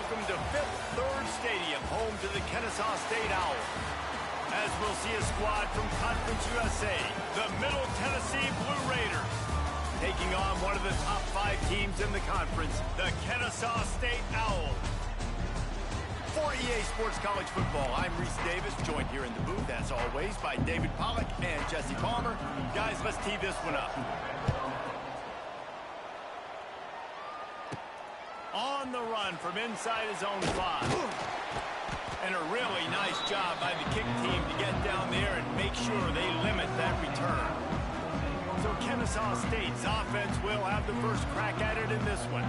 welcome to Fifth Third Stadium, home to the Kennesaw State Owls. As we'll see a squad from Conference USA, the Middle Tennessee Blue Raiders, taking on one of the top 5 teams in the conference, the Kennesaw State Owls. For EA Sports College Football, I'm Reese Davis, joined here in the booth, as always, by David Pollack and Jesse Palmer. Guys, let's tee this one up. On the run from inside his own 5. And a really nice job by the kick team to get down there and make sure they limit that return. So Kennesaw State's offense will have the first crack at it in this one.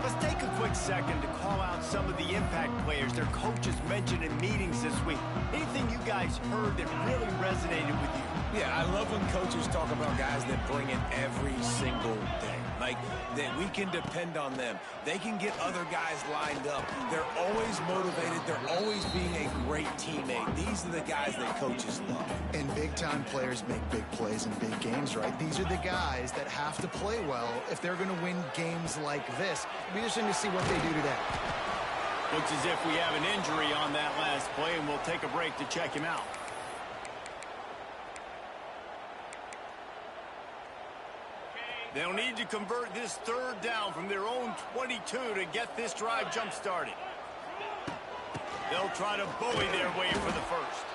Let's take a quick second to call out some of the impact players their coaches mentioned in meetings this week. Anything you guys heard that really resonated with you? Yeah, I love when coaches talk about guys that bring it every single day. Like, that we can depend on them. They can get other guys lined up. They're always motivated. They're always being a great teammate. These are the guys that coaches love. And big-time players make big plays in big games, right? These are the guys that have to play well if they're going to win games like this. We're just going to see what they do today. Looks as if we have an injury on that last play, and we'll take a break to check him out. They'll need to convert this third down from their own 22 to get this drive jump-started. They'll try to bully their way for the first.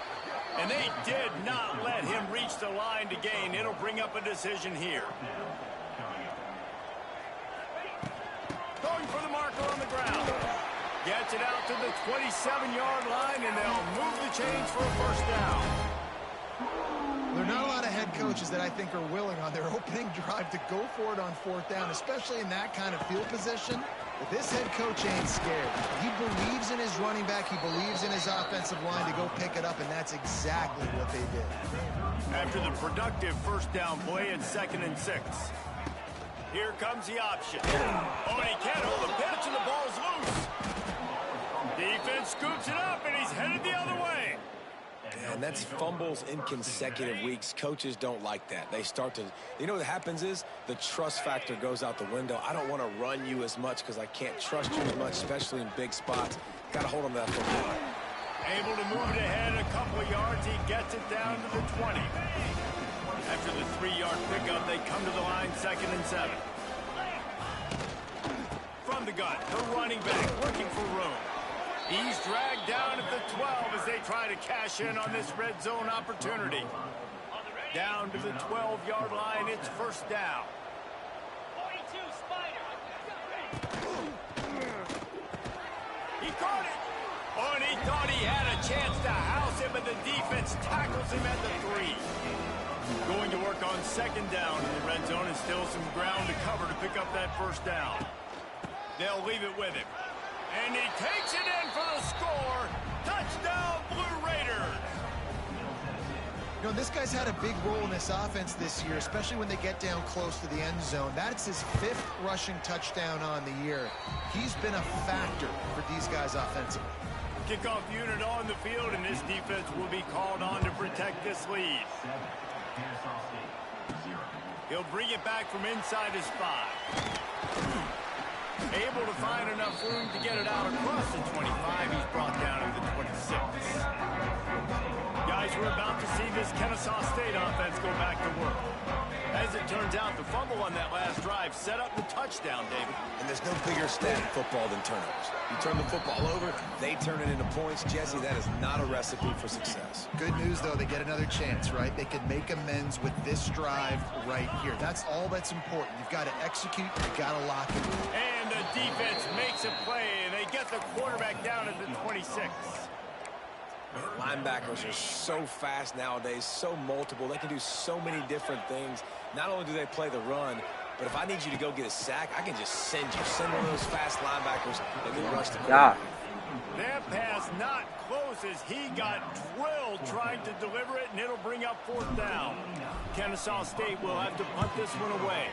And they did not let him reach the line to gain. It'll bring up a decision here. Going for the marker on the ground. Gets it out to the 27-yard line, and they'll move the chains for a first down. There are not a lot of head coaches that I think are willing on their opening drive to go for it on 4th down, especially in that kind of field position. But this head coach ain't scared. He believes in his running back. He believes in his offensive line to go pick it up, and that's exactly what they did. After the productive first down play at 2nd and 6. Here comes the option. Oh, and he can't hold the pitch, and the ball's loose. Defense scoops it up, and he's headed the other way. And that's fumbles in consecutive weeks. Coaches don't like that. They start to, you know what happens is the trust factor goes out the window. I don't want to run you as much because I can't trust you as much, especially in big spots. Got to hold on to that football. Able to move it ahead a couple of yards. He gets it down to the 20. After the 3-yard pickup, they come to the line, 2nd and 7. From the gun, the running back looking for room. He's dragged down at the 12 as they try to cash in on this red zone opportunity. Down to the 12-yard line, it's first down. 42 Spider. He caught it. Oh, and he thought he had a chance to house him, but the defense tackles him at the 3. Going to work on 2nd down in the red zone, and still some ground to cover to pick up that first down. They'll leave it with him. And he takes it in for the score. Touchdown, Blue Raiders. You know, this guy's had a big role in this offense this year, especially when they get down close to the end zone. That's his 5th rushing touchdown on the year. He's been a factor for these guys offensively. Kickoff unit on the field, and this defense will be called on to protect this lead. He'll bring it back from inside his 5. Able to find enough room to get it out across the 25. He's brought down to the 26. Guys, we're about to see this Kennesaw State offense go back to work. As it turns out, the fumble on that last drive set up the touchdown, David. And there's no bigger stat in football than turnovers. You turn the football over, they turn it into points. Jesse, that is not a recipe for success. Good news, though, they get another chance, right? They can make amends with this drive right here. That's all that's important. You've got to execute, you've got to lock it in. And the defense makes a play, and they get the quarterback down at the 26. Linebackers are so fast nowadays, so multiple. They can do so many different things. Not only do they play the run, but if I need you to go get a sack, I can just send one of those fast linebackers that can rush the quarterback. That pass not close as he got drilled trying to deliver it, and it'll bring up 4th down. Kennesaw State will have to punt this one away.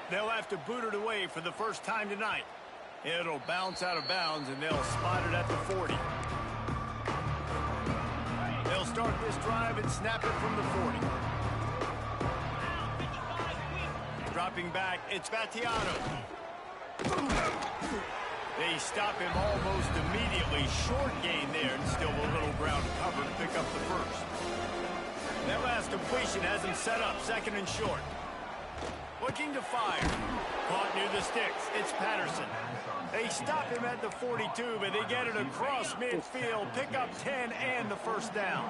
They'll have to boot it away for the first time tonight. It'll bounce out of bounds, and they'll spot it at the 40. They'll start this drive and snap it from the 40. Dropping back, it's Vattiano. They stop him almost immediately. Short gain there, and still a little ground to cover to pick up the first. That last completion has him set up, 2nd and short. Looking to fire. Caught near the sticks. It's Patterson. They stop him at the 42, but they get it across midfield. Pick up 10 and the first down.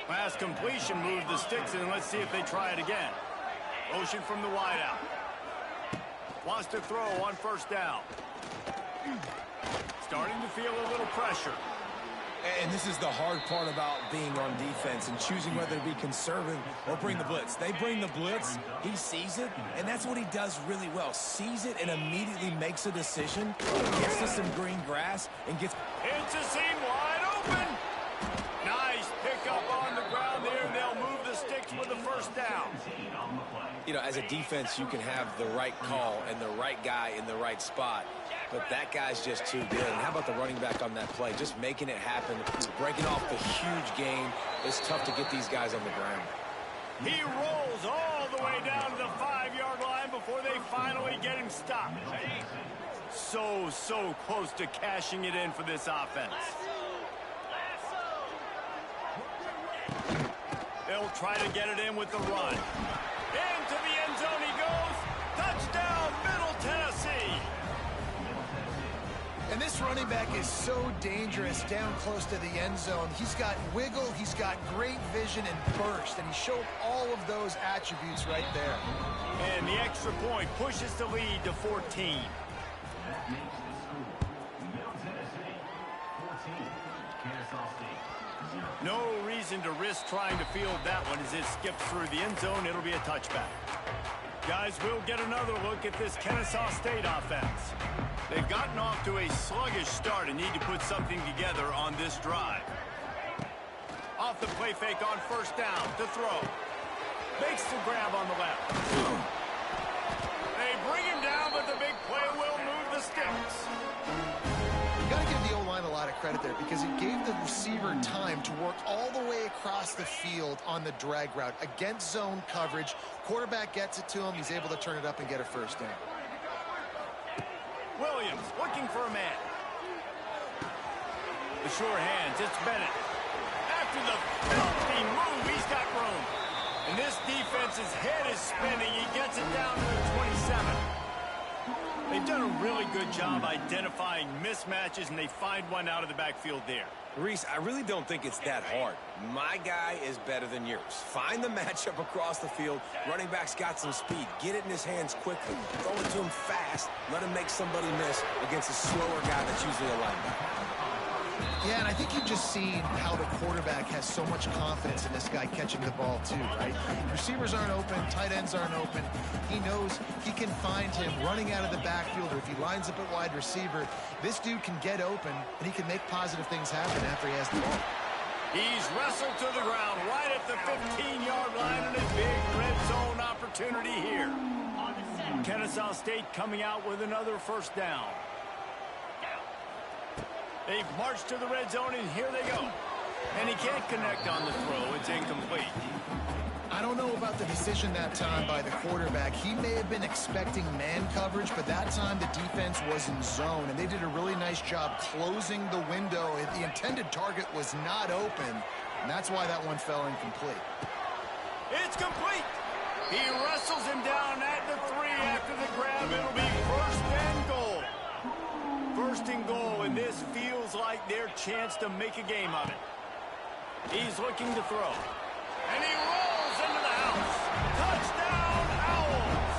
Last completion moved the sticks in. Let's see if they try it again. Motion from the wideout. Wants to throw on 1st down. Starting to feel a little pressure. And this is the hard part about being on defense and choosing whether to be conservative or bring the blitz. They bring the blitz, he sees it, and that's what he does really well. Sees it and immediately makes a decision, gets to some green grass, and gets... It's a seam wide open. Nice pickup on the ground there, and they'll move the sticks with the 1st down. You know, as a defense, you can have the right call and the right guy in the right spot. But that guy's just too good. And how about the running back on that play? Just making it happen, breaking off the huge gain. It's tough to get these guys on the ground. He rolls all the way down to the 5-yard line before they finally get him stopped. So close to cashing it in for this offense. They'll try to get it in with the run. Into the end zone he goes. Touchdown, Middle Tennessee. And this running back is so dangerous down close to the end zone. He's got wiggle, he's got great vision and burst, and he showed all of those attributes right there. And the extra point pushes the lead to 14. No reason to risk trying to field that one as it skips through the end zone. It'll be a touchback. Guys, we'll get another look at this Kennesaw State offense. They've gotten off to a sluggish start and need to put something together on this drive. Off the play fake on 1st down to throw. Makes the grab on the left. They bring him down, but the big play will move the sticks. You got to give the O-line a lot of credit there because it gave the receiver time to work all the way across the field on the drag route against zone coverage. Quarterback gets it to him. He's able to turn it up and get a 1st down. Williams looking for a man. The sure hands, it's Bennett. After the filthy move, he's got room. And this defense's head is spinning. He gets it down to the 27. They've done a really good job identifying mismatches, and they find one out of the backfield there. Reese, I really don't think it's that hard. My guy is better than yours. Find the matchup across the field. Running back's got some speed. Get it in his hands quickly. Throw it to him fast. Let him make somebody miss against a slower guy that's usually a linebacker. Yeah, and I think you've just seen how the quarterback has so much confidence in this guy catching the ball too, right? Receivers aren't open, tight ends aren't open. He knows he can find him running out of the backfield, or if he lines up at wide receiver, this dude can get open, and he can make positive things happen after he has the ball. He's wrestled to the ground right at the 15-yard line, and a big red zone opportunity here. Kennesaw State coming out with another 1st down. They've marched to the red zone, and here they go. And he can't connect on the throw. It's incomplete. I don't know about the decision that time by the quarterback. He may have been expecting man coverage, but that time the defense was in zone, and they did a really nice job closing the window. The intended target was not open, and that's why that one fell incomplete. It's complete. He wrestles him down at the 3 after the grab. It'll be 1st and goal. 1st and goal, and this feels like their chance to make a game of it. He's looking to throw. And he rolls into the house. Touchdown, Owls!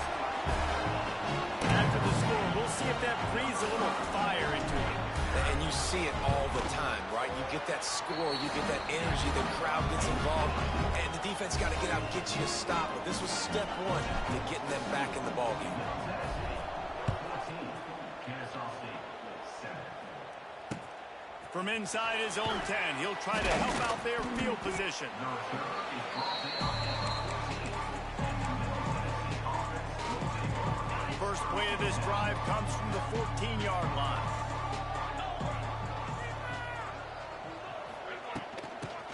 After the score, we'll see if that breathes a little fire into him. And you see it all the time, right? You get that score, you get that energy, the crowd gets involved, and the defense got to get out and get you a stop. But this was step 1 to getting them back in the ballgame. From inside his own 10, he'll try to help out their field position. First play of this drive comes from the 14-yard line.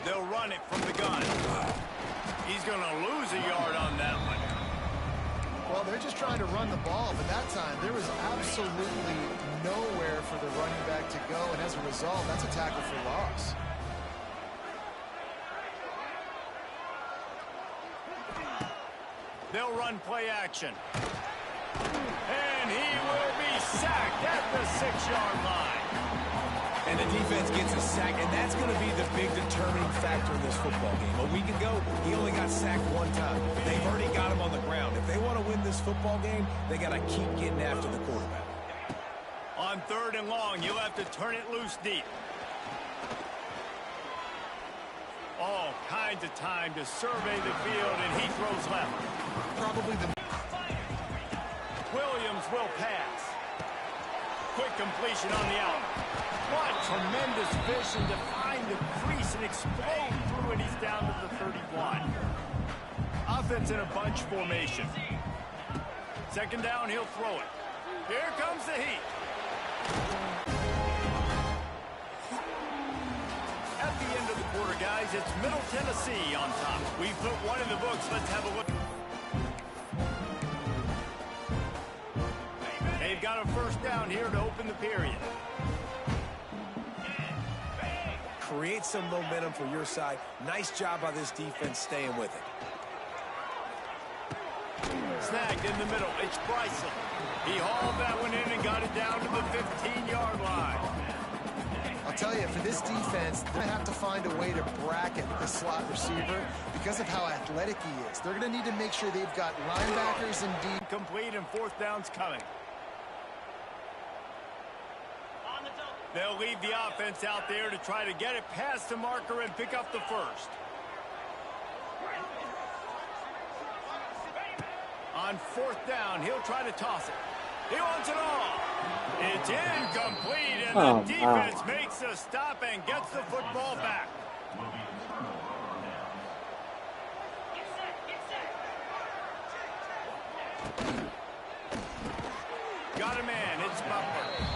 They'll run it from the gun. He's going to lose a yard on that one. Well, they're just trying to run the ball, but that time there was absolutely nowhere for the running back to go, and as a result, that's a tackle for loss. They'll run play action. And he will be sacked at the 6-yard line. And the defense gets a sack, and that's going to be the big determining factor in this football game. A week ago, he only got sacked one time. They've already got him on the ground. If they want to win this football game, they got to keep getting after the quarterback. On 3rd and long, you'll have to turn it loose deep. All kinds of time to survey the field, and he throws left. Probably the... Williams will pass. Quick completion on the out. What tremendous vision to find the crease and explode through it. He's down to the 31. Offense in a bunch formation. 2nd down, he'll throw it. Here comes the heat. At the end of the quarter, guys, it's Middle Tennessee on top. We put one in the books. Let's have a look. They've got a 1st down here to open the period. Create some momentum for your side. Nice job by this defense staying with it. Snagged in the middle. It's Bryson. He hauled that one in and got it down to the 15-yard line. I'll tell you, for this defense, they're going to have to find a way to bracket the slot receiver because of how athletic he is. They're going to need to make sure they've got linebackers and deep. Complete, and 4th down's coming. They'll leave the offense out there to try to get it past the marker and pick up the 1st. On 4th down, he'll try to toss it. He wants it all. It's incomplete, and the defense makes a stop and gets the football back. Got a man. It's Butler.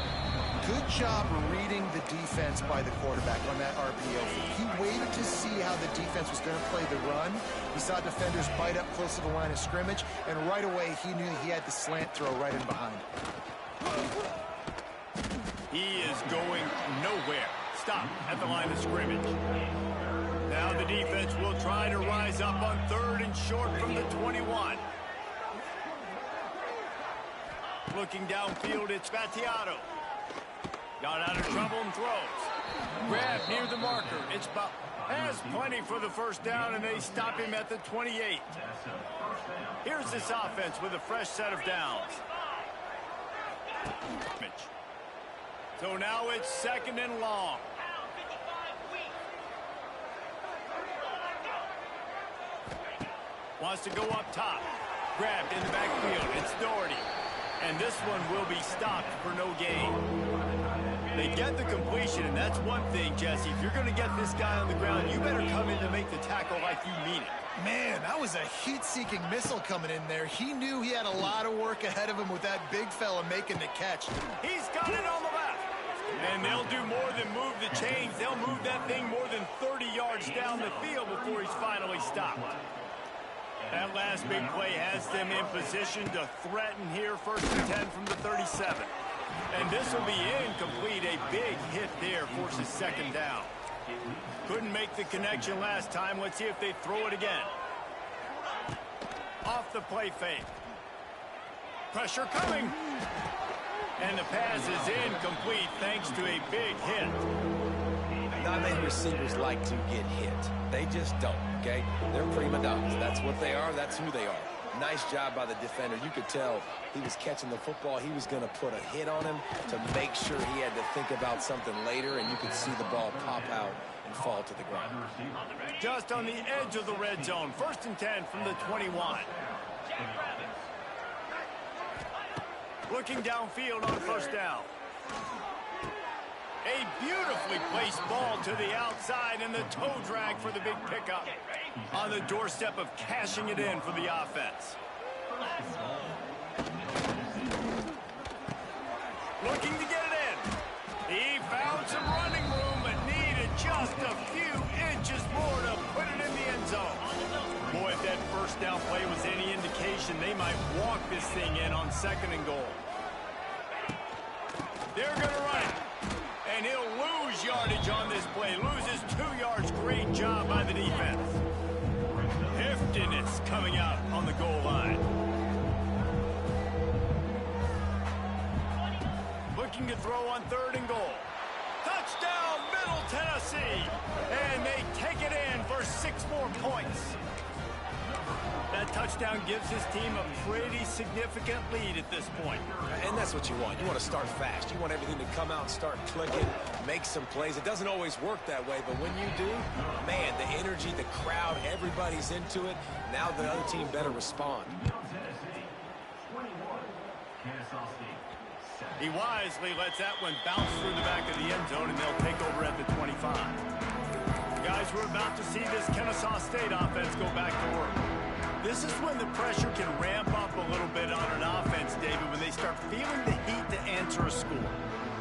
Good job reading the defense by the quarterback on that RPO. He waited to see how the defense was going to play the run. He saw defenders bite up close to the line of scrimmage, and right away he knew he had the slant throw right in behind. He is going nowhere. Stop at the line of scrimmage. Now the defense will try to rise up on 3rd and short from the 21. Looking downfield, it's Battiato. Got out of trouble and throws. Grab near the marker. It's Butler. Has plenty for the 1st down, and they stop him at the 28. Here's this offense with a fresh set of downs. So now it's 2nd and long. Wants to go up top. Grabbed in the backfield. It's Doherty. And this one will be stopped for no gain. They get the completion, and that's one thing, Jesse. If you're going to get this guy on the ground, you better come in to make the tackle like you mean it. Man, that was a heat-seeking missile coming in there. He knew he had a lot of work ahead of him with that big fella making the catch. He's got it on the left. And they'll do more than move the chains. They'll move that thing more than 30 yards down the field before he's finally stopped. That last big play has them in position to threaten here. 1st and 10 from the 37. And this will be incomplete. A big hit there forces 2nd down. Couldn't make the connection last time. Let's see if they throw it again. Off the play fake. Pressure coming. And the pass is incomplete thanks to a big hit. Not many receivers like to get hit. They just don't, okay? They're prima donnas. That's what they are. That's who they are. Nice job by the defender. You could tell he was catching the football. He was going to put a hit on him to make sure he had to think about something later, and you could see the ball pop out and fall to the ground. Just on the edge of the red zone. 1st and 10 from the 21. Looking downfield on 1st down. A beautifully placed ball to the outside, and the toe drag for the big pickup. On the doorstep of cashing it in for the offense. Looking to get it in. He found some running room, but needed just a few inches more to put it in the end zone. Boy, if that first down play was any indication, they might walk this thing in on 2nd and goal. They're going to run it. And he'll lose yardage on this play. Loses 2 yards. Great job by the defense. Heftiness coming out on the goal line. Looking to throw on 3rd and goal. Touchdown, Middle Tennessee. And they take it in for 6 more points. That touchdown gives his team a pretty significant lead at this point. And that's what you want. You want to start fast. You want everything to come out and start clicking, make some plays. It doesn't always work that way, but when you do, man, the energy, the crowd, everybody's into it. Now the other team better respond. He wisely lets that one bounce through the back of the end zone, and they'll take over at the 25. Guys, we're about to see this Kennesaw State offense go back to work. This is when the pressure can ramp up a little bit on an offense, David, when they start feeling the heat to answer a score.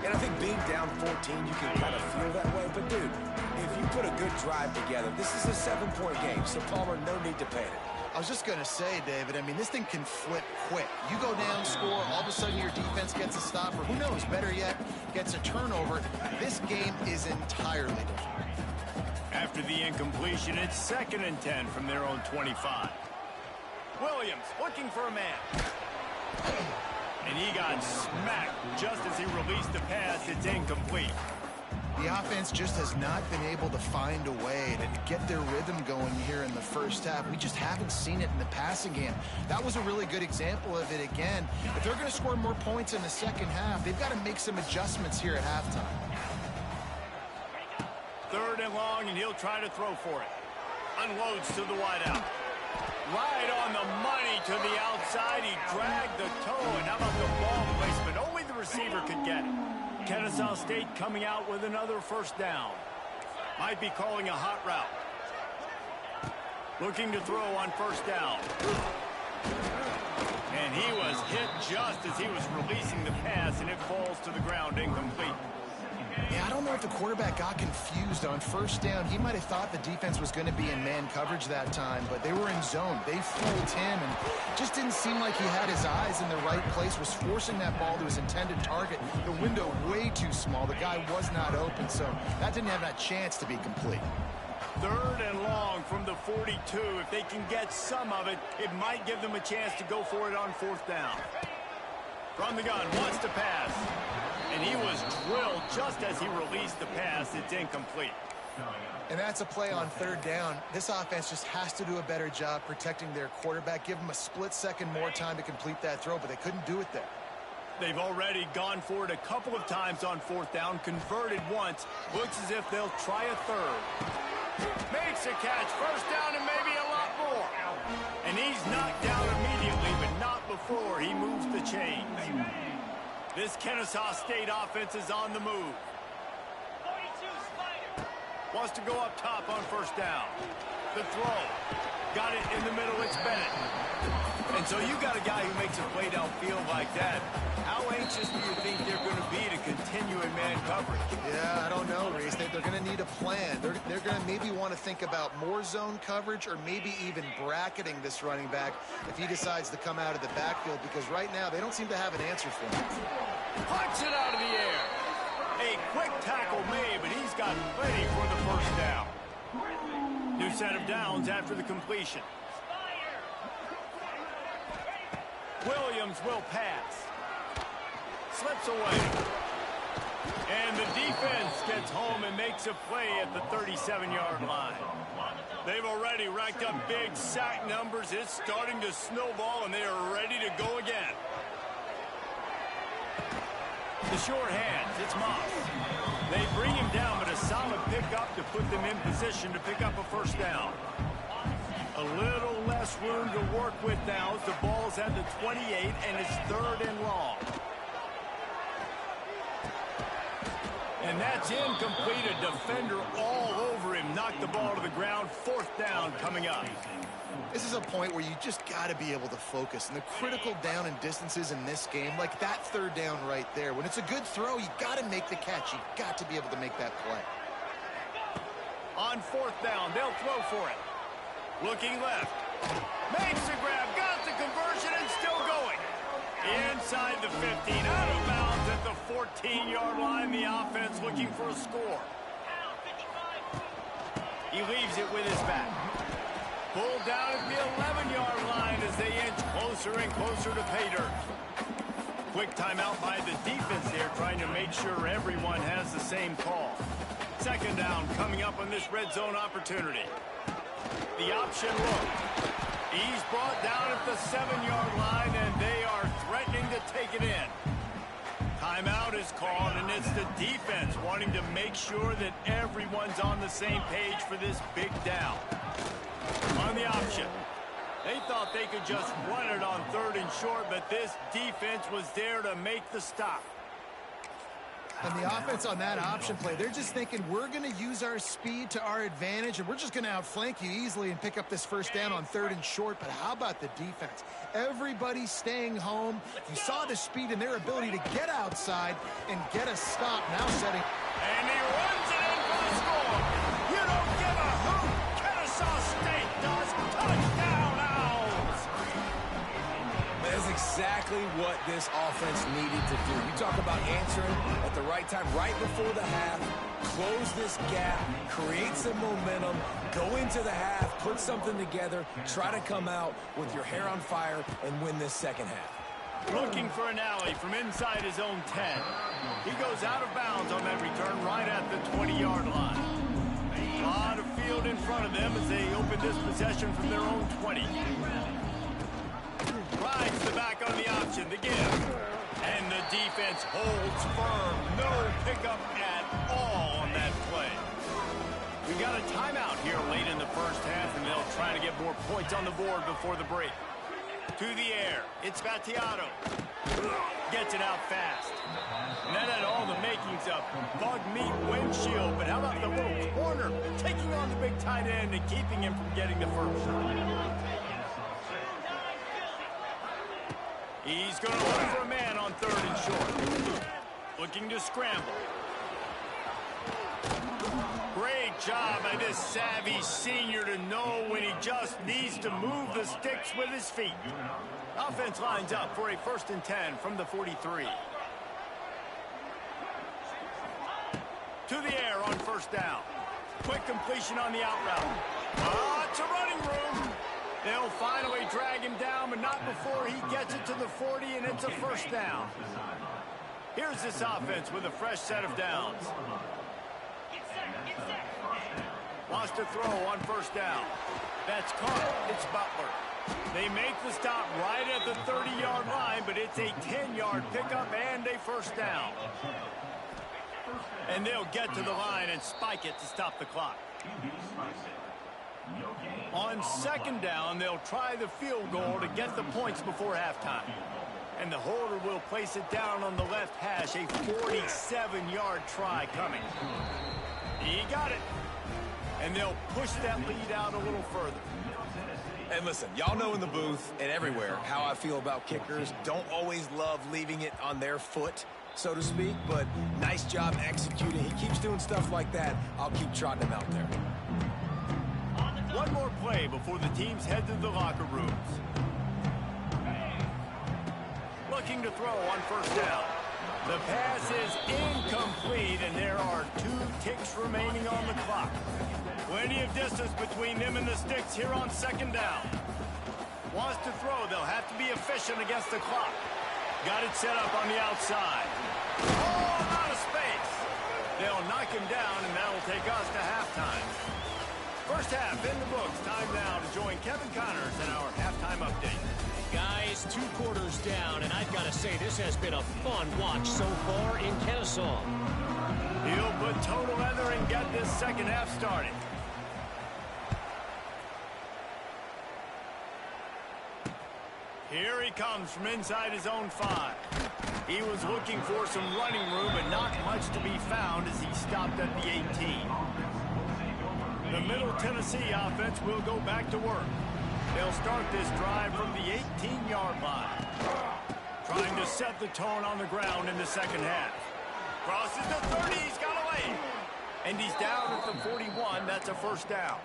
And I think being down 14, you can kind of feel that way. But, dude, if you put a good drive together, this is a 7-point game, so Palmer, no need to panic. I was just going to say, David, I mean, this thing can flip quick. You go down, score, all of a sudden your defense gets a stop, or who knows, better yet, gets a turnover. This game is entirely different. After the incompletion, it's 2nd and 10 from their own 25. Williams looking for a man. And he got smacked just as he released the pass. It's incomplete. The offense just has not been able to find a way to get their rhythm going here in the first half. We just haven't seen it in the passing game. That was a really good example of it again. If they're going to score more points in the second half, they've got to make some adjustments here at halftime. 3rd and long, and he'll try to throw for it. Unloads to the wideout. Right on the money to the outside. He dragged the toe, and how about the ball placement? Only the receiver could get it. Kennesaw State coming out with another 1st down. Might be calling a hot route. Looking to throw on 1st down. And he was hit just as he was releasing the pass, and it falls to the ground incomplete. Yeah, I don't know if the quarterback got confused on 1st down. He might have thought the defense was going to be in man coverage that time, but they were in zone. They fooled him, and just didn't seem like he had his eyes in the right place, was forcing that ball to his intended target. The window way too small. The guy was not open, so that didn't have that chance to be complete. 3rd and long from the 42. If they can get some of it, it might give them a chance to go for it on 4th down. From the gun, wants to pass. And he was drilled just as he released the pass. It's incomplete. And that's a play on 3rd down. This offense just has to do a better job protecting their quarterback. Give him a split second more time to complete that throw, but they couldn't do it there. They've already gone for it a couple of times on 4th down, converted once. Looks as if they'll try a 3rd. Makes a catch. 1st down and maybe a lot more. And he's knocked down immediately, but not before he moves the chains. This Kennesaw State offense is on the move. 42, Spider. Wants to go up top on 1st down. The throw. Got it in the middle. It's Bennett. And so you got a guy who makes a play downfield like that. How anxious do you think they're going to be to continue in man coverage? Yeah, I don't know, Reese. They're going to need a plan. They're going to maybe want to think about more zone coverage or maybe even bracketing this running back if he decides to come out of the backfield, because right now they don't seem to have an answer for him. Punch it out of the air. A quick tackle made, but he's got plenty for the 1st down. New set of downs after the completion. Williams will pass. Slips away. And the defense gets home and makes a play at the 37-yard line. They've already racked up big sack numbers. It's starting to snowball, and they are ready to go again. The short hands, it's Moss. They bring him down, but a solid pickup to put them in position to pick up a 1st down. A little less room to work with now as the ball's at the 28, and it's 3rd and long. And that's incomplete. A defender all over him. Knocked the ball to the ground. 4th down coming up. This is a point where you just got to be able to focus. And the critical down and distances in this game, like that 3rd down right there, when it's a good throw, you got to make the catch. You got to be able to make that play. On 4th down, they'll throw for it. Looking left. 15-yard line, the offense looking for a score. He leaves it with his back. Pulled down at the 11-yard line as they inch closer and closer to pay dirt. Quick timeout by the defense there, trying to make sure everyone has the same call. Second down coming up on this red zone opportunity. The option look. He's brought down at the 7-yard line, and they are threatening to take it in. Timeout is called, and it's the defense wanting to make sure that everyone's on the same page for this big down. On the option. They thought they could just run it on 3rd and short, but this defense was there to make the stop. And the offense on that option play, they're just thinking we're going to use our speed to our advantage, and we're just going to outflank you easily and pick up this first down on 3rd and short. But how about the defense? Everybody's staying home. You saw the speed and their ability to get outside and get a stop. Now setting. And he runs it in for the score. You don't give a hoot. Kennesaw State does. Touchdown, Owls. That's exactly what this offense needed to do. You talk about answering at the right time, right before the half, close this gap, create some momentum, go into the half, put something together, try to come out with your hair on fire and win this second half. Looking for an alley from inside his own 10. He goes out of bounds on that return right at the 20-yard line. A lot of field in front of them as they open this possession from their own 20. Rides the back on the option, the give. And the defense holds firm. No pickup at all on that play. We got a timeout here late in the first half, and they'll try to get more points on the board before the break. To the air, it's Battiato. Gets it out fast. And that had all the makings of bug meat windshield, but how about the little corner taking on the big tight end and keeping him from getting the first? He's going to look for a man on 3rd and short. Looking to scramble. Great job by this savvy senior to know when he just needs to move the sticks with his feet. Offense lines up for a 1st and 10 from the 43. To the air on 1st down. Quick completion on the out route. It's a running room. They'll finally drag him down, but not before he gets it to the 40, and it's a 1st down. Here's this offense with a fresh set of downs. Wants to throw on 1st down. That's caught. It's Butler. They make the stop right at the 30-yard line, but it's a 10-yard pickup and a 1st down. And they'll get to the line and spike it to stop the clock. On 2nd down, they'll try the field goal to get the points before halftime. And the holder will place it down on the left hash, a 47-yard try coming. He got it. And they'll push that lead out a little further. And listen, y'all know in the booth and everywhere how I feel about kickers. Don't always love leaving it on their foot, so to speak, but nice job executing. He keeps doing stuff like that. I'll keep trotting him out there. One more play before the teams head to the locker rooms. Looking to throw on 1st down. The pass is incomplete, and there are 2 ticks remaining on the clock. Plenty of distance between them and the sticks here on 2nd down. Wants to throw. They'll have to be efficient against the clock. Got it set up on the outside. Oh, out of space. They'll knock him down, and that'll take us to halftime. First half in the books. Time now to join Kevin Connors in our halftime update. Guys, 2 quarters down, and I've got to say this has been a fun watch so far in Kennesaw. He'll put toe to leather and get this second half started. Here he comes from inside his own 5. He was looking for some running room, but not much to be found as he stopped at the 18. The Middle Tennessee offense will go back to work. They'll start this drive from the 18-yard line. Trying to set the tone on the ground in the second half. Crosses the 30, he's got away. And he's down at the 41, that's a 1st down.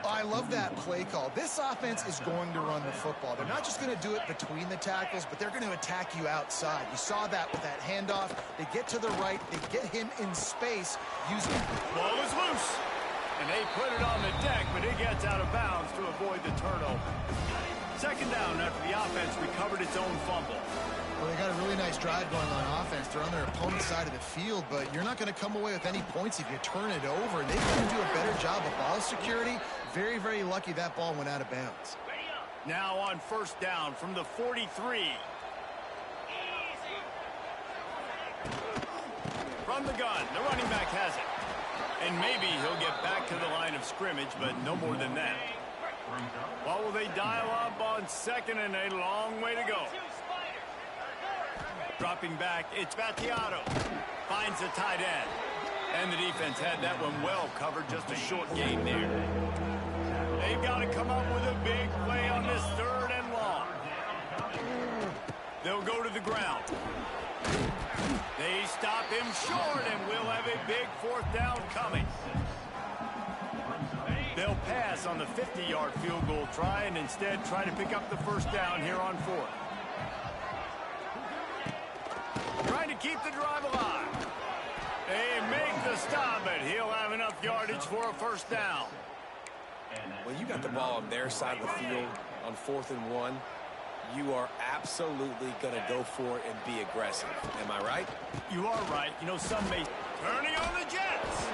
I love that play call. This offense is going to run the football. They're not just going to do it between the tackles, but they're going to attack you outside. You saw that with that handoff. They get to the right. They get him in space. Ball is loose. And they put it on the deck, but it gets out of bounds to avoid the turnover. Second down after the offense recovered its own fumble. Well, they got a really nice drive going on offense. They're on their opponent's side of the field, but you're not going to come away with any points if you turn it over. And they can do a better job of ball security. Very, very lucky that ball went out of bounds. Now on first down from the 43. From the gun, the running back has it. And maybe he'll get back to the line of scrimmage, but no more than that. What will they dial up on second and a long way to go? Dropping back, it's Battiato. Finds the tight end. And the defense had that one well covered, just a short gain there. They've got to come up with a big play on this third and long. They'll go to the ground. They stop him short, and we'll have a big fourth down coming. They'll pass on the 50-yard field goal try and instead try to pick up the first down here on fourth. Trying to keep the drive alive. They make the stop, but he'll have enough yardage for a first down. When you got the ball on their side of the field on 4th and 1, you are absolutely going to go for it and be aggressive. Am I right? You are right. You know, some may... Turning on the Jets.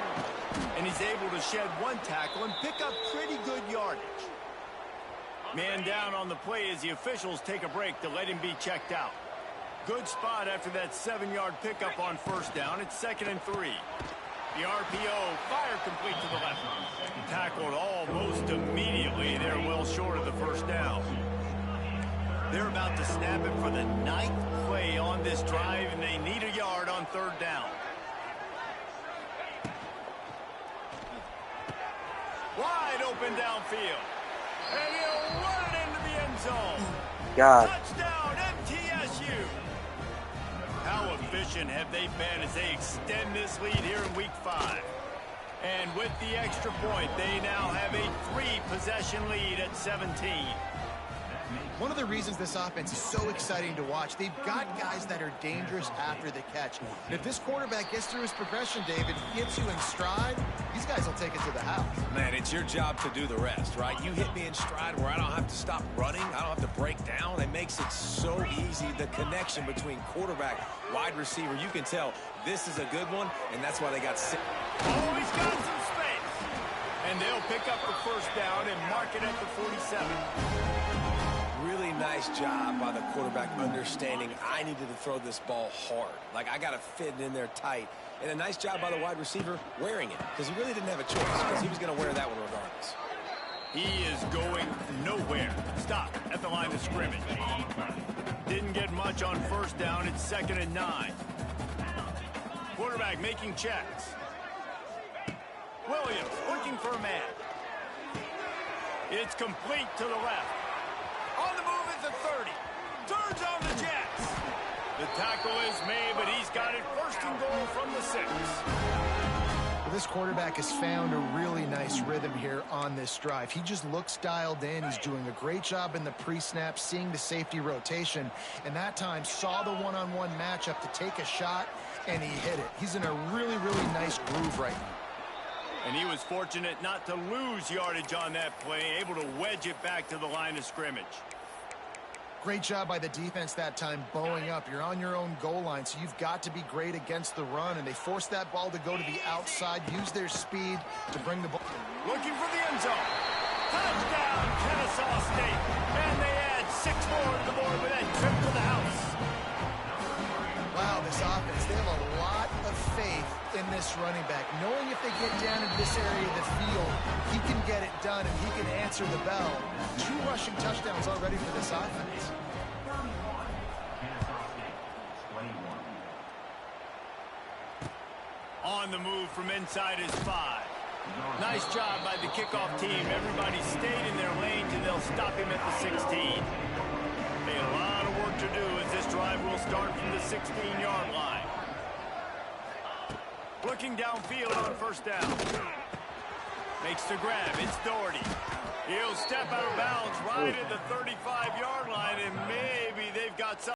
And he's able to shed one tackle and pick up pretty good yardage. Man down on the play as the officials take a break to let him be checked out. Good spot after that 7-yard pickup on first down. It's 2nd and 3. The RPO fire complete to the left. Tackled almost immediately. They're well short of the first down. They're about to snap it for the 9th play on this drive, and they need a yard on third down. Wide open downfield. And he'll run it into the end zone. God. Touchdown, MTSU. How efficient have they been as they extend this lead here in Week 5? And with the extra point, they now have a 3-possession lead at 17. One of the reasons this offense is so exciting to watch, they've got guys that are dangerous after the catch. And if this quarterback gets through his progression, David, gets you in stride, these guys will take it to the house. Man, it's your job to do the rest, right? You hit me in stride where I don't have to stop running. I don't have to break down. It makes it so easy. The connection between quarterback, wide receiver, you can tell this is a good one, and that's why they got 6. Oh, he's got some space. And they'll pick up the first down and mark it at the 47. Really nice job by the quarterback understanding I needed to throw this ball hard. Like, I got to fit it in there tight. And a nice job by the wide receiver wearing it, because he really didn't have a choice, because he was going to wear that one regardless. He is going nowhere. Stop at the line of scrimmage. Didn't get much on first down. It's 2nd and 9. Quarterback making checks. Williams looking for a man. It's complete to the left. On the move at the 30. Turns on the Jets. The tackle is made, but he's got it 1st and goal from the 6. Well, this quarterback has found a really nice rhythm here on this drive. He just looks dialed in. He's doing a great job in the pre-snap, seeing the safety rotation, and that time saw the one-on-one matchup to take a shot, and he hit it. He's in a really, really nice groove right now. And he was fortunate not to lose yardage on that play, able to wedge it back to the line of scrimmage. Great job by the defense that time, bowing up. You're on your own goal line, so you've got to be great against the run, and they forced that ball to go to the outside, use their speed to bring the ball. Looking for the end zone. Touchdown, Kennesaw State. And they add 6 more to the board with that trip to the house. Wow, this offense, they have a lot of faith in this running back, knowing if they get down into this area of the field, he can get it done and he can answer the bell. 2 rushing touchdowns already for this offense. On the move from inside is 5. Nice job by the kickoff team. Everybody stayed in their lanes, and they'll stop him at the 16. A lot of work to do as this drive will start from the 16-yard line. Looking downfield on first down. Makes the grab. It's Doherty. He'll step out of bounds right at the 35.